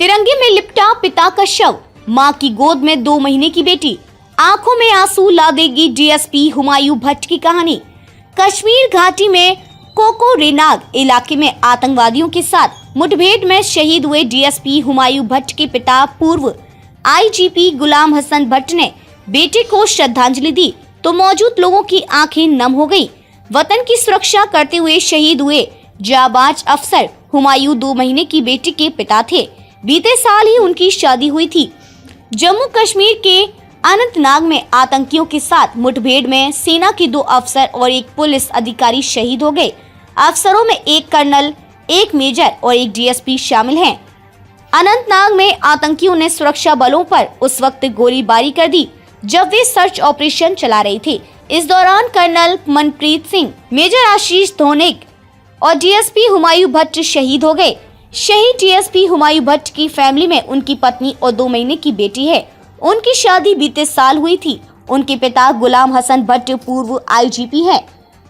तिरंगे में लिपटा पिता का शव, मां की गोद में 2 महीने की बेटी, आंखों में आंसू ला देगी डीएसपी हुमायूं भट्ट की कहानी। कश्मीर घाटी में कोकोरेनाग इलाके में आतंकवादियों के साथ मुठभेड़ में शहीद हुए डीएसपी हुमायूं भट्ट के पिता पूर्व आईजीपी गुलाम हसन भट्ट ने बेटे को श्रद्धांजलि दी तो मौजूद लोगों की आंखें नम हो गईं। वतन की सुरक्षा करते हुए शहीद हुए जाबाज अफसर हुमायूं 2 महीने की बेटी के पिता थे। बीते साल ही उनकी शादी हुई थी। जम्मू कश्मीर के अनंतनाग में आतंकियों के साथ मुठभेड़ में सेना के 2 अफसर और 1 पुलिस अधिकारी शहीद हो गए। अफसरों में 1 कर्नल, 1 मेजर और 1 डीएसपी शामिल हैं। अनंतनाग में आतंकियों ने सुरक्षा बलों पर उस वक्त गोलीबारी कर दी जब वे सर्च ऑपरेशन चला रहे थे। इस दौरान कर्नल मनप्रीत सिंह, मेजर आशीष धोनेक और डीएसपी हुमायूं भट्ट शहीद हो गए। शहीद डीएसपी हुमायूं भट्ट की फैमिली में उनकी पत्नी और 2 महीने की बेटी है। उनकी शादी बीते साल हुई थी। उनके पिता गुलाम हसन भट्ट पूर्व आईजीपी हैं।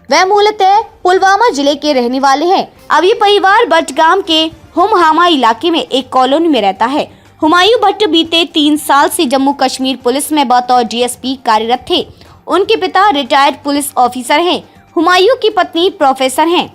वह मूलतः पुलवामा जिले के रहने वाले हैं। अब ये परिवार बटगाम के हुमहामा इलाके में एक कॉलोनी में रहता है। हुमायूं भट्ट बीते 3 साल से जम्मू कश्मीर पुलिस में बतौर डीएसपी कार्यरत थे। उनके पिता रिटायर्ड पुलिस ऑफिसर हैं। हुमायूं की पत्नी प्रोफेसर हैं।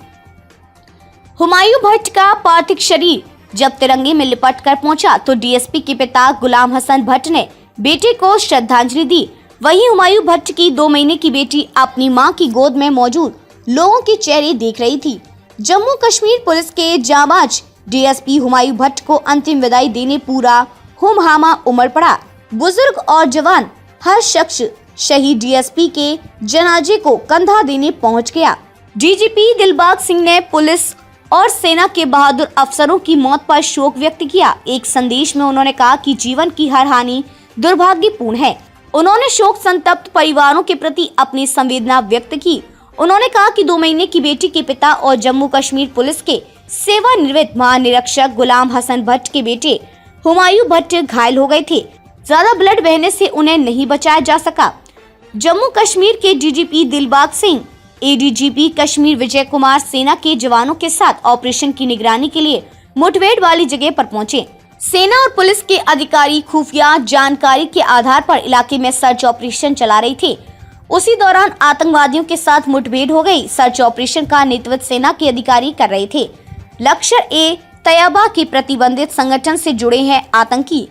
हुमायूं भट्ट का पार्थिव शरीर जब तिरंगे में लिपट कर पहुंचा तो डीएसपी के पिता गुलाम हसन भट्ट ने बेटे को श्रद्धांजलि दी। वहीं हुमायूं भट्ट की 2 महीने की बेटी अपनी मां की गोद में मौजूद लोगों के चेहरे देख रही थी। जम्मू कश्मीर पुलिस के जाबाज डीएसपी हुमायूं भट्ट को अंतिम विदाई देने पूरा हुमहामा उमड़ पड़ा। बुजुर्ग और जवान हर शख्स शहीद डीएसपी के जनाजे को कंधा देने पहुंच गया। डीजीपी दिलबाग सिंह ने पुलिस और सेना के बहादुर अफसरों की मौत पर शोक व्यक्त किया। एक संदेश में उन्होंने कहा कि जीवन की हर हानि दुर्भाग्यपूर्ण है। उन्होंने शोक संतप्त परिवारों के प्रति अपनी संवेदना व्यक्त की। उन्होंने कहा कि 2 महीने की बेटी के पिता और जम्मू कश्मीर पुलिस के सेवानिवृत्त महानिरीक्षक गुलाम हसन भट्ट के बेटे हुमायूं भट्ट घायल हो गए थे। ज्यादा ब्लड बहने से उन्हें नहीं बचाया जा सका। जम्मू कश्मीर के डीजीपी दिलबाग सिंह, एडीजीपी कश्मीर विजय कुमार सेना के जवानों के साथ ऑपरेशन की निगरानी के लिए मुठभेड़ वाली जगह पर पहुंचे। सेना और पुलिस के अधिकारी खुफिया जानकारी के आधार पर इलाके में सर्च ऑपरेशन चला रहे थे। उसी दौरान आतंकवादियों के साथ मुठभेड़ हो गई। सर्च ऑपरेशन का नेतृत्व सेना के अधिकारी कर रहे थे। लश्कर-ए-तैयबा के प्रतिबंधित संगठन से जुड़े हैं आतंकी।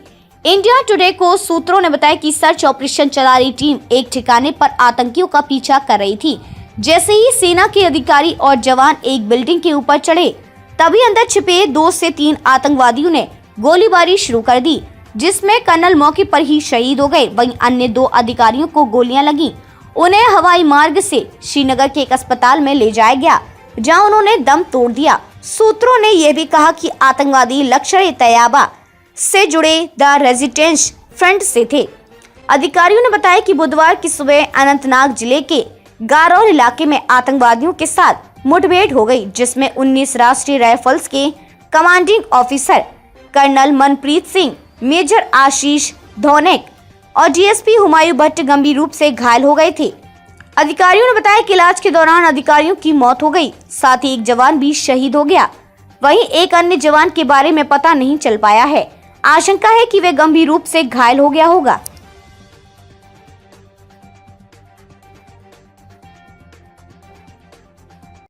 इंडिया टुडे को सूत्रों ने बताया कि सर्च ऑपरेशन चला रही टीम एक ठिकाने पर आतंकियों का पीछा कर रही थी। जैसे ही सेना के अधिकारी और जवान एक बिल्डिंग के ऊपर चढ़े, तभी अंदर छिपे 2 से 3 आतंकवादियों ने गोलीबारी शुरू कर दी, जिसमें कर्नल मौके पर ही शहीद हो गए। वहीं अन्य 2 अधिकारियों को गोलियां लगीं। उन्हें हवाई मार्ग से श्रीनगर के एक अस्पताल में ले जाया गया, जहां उन्होंने दम तोड़ दिया। सूत्रों ने यह भी कहा कि आतंकवादी लश्कर-ए-तैयबा से जुड़े द रेजिस्टेंस फ्रंट से थे। अधिकारियों ने बताया कि बुधवार की सुबह अनंतनाग जिले के गारौर इलाके में आतंकवादियों के साथ मुठभेड़ हो गई, जिसमें 19 राष्ट्रीय राइफल्स के commanding officer colonel Manpreet Singh, major Ashish Dhonek और डीएसपी हुमायूं भट्ट गंभीर रूप से घायल हो गए थे। अधिकारियों ने बताया कि इलाज के दौरान अधिकारियों की मौत हो गई, साथ ही एक जवान भी शहीद हो गया। वहीं एक अन्य जवान के बारे में पता नहीं चल पाया है। आशंका है कि वे गंभीर रूप से घायल हो गया होगा।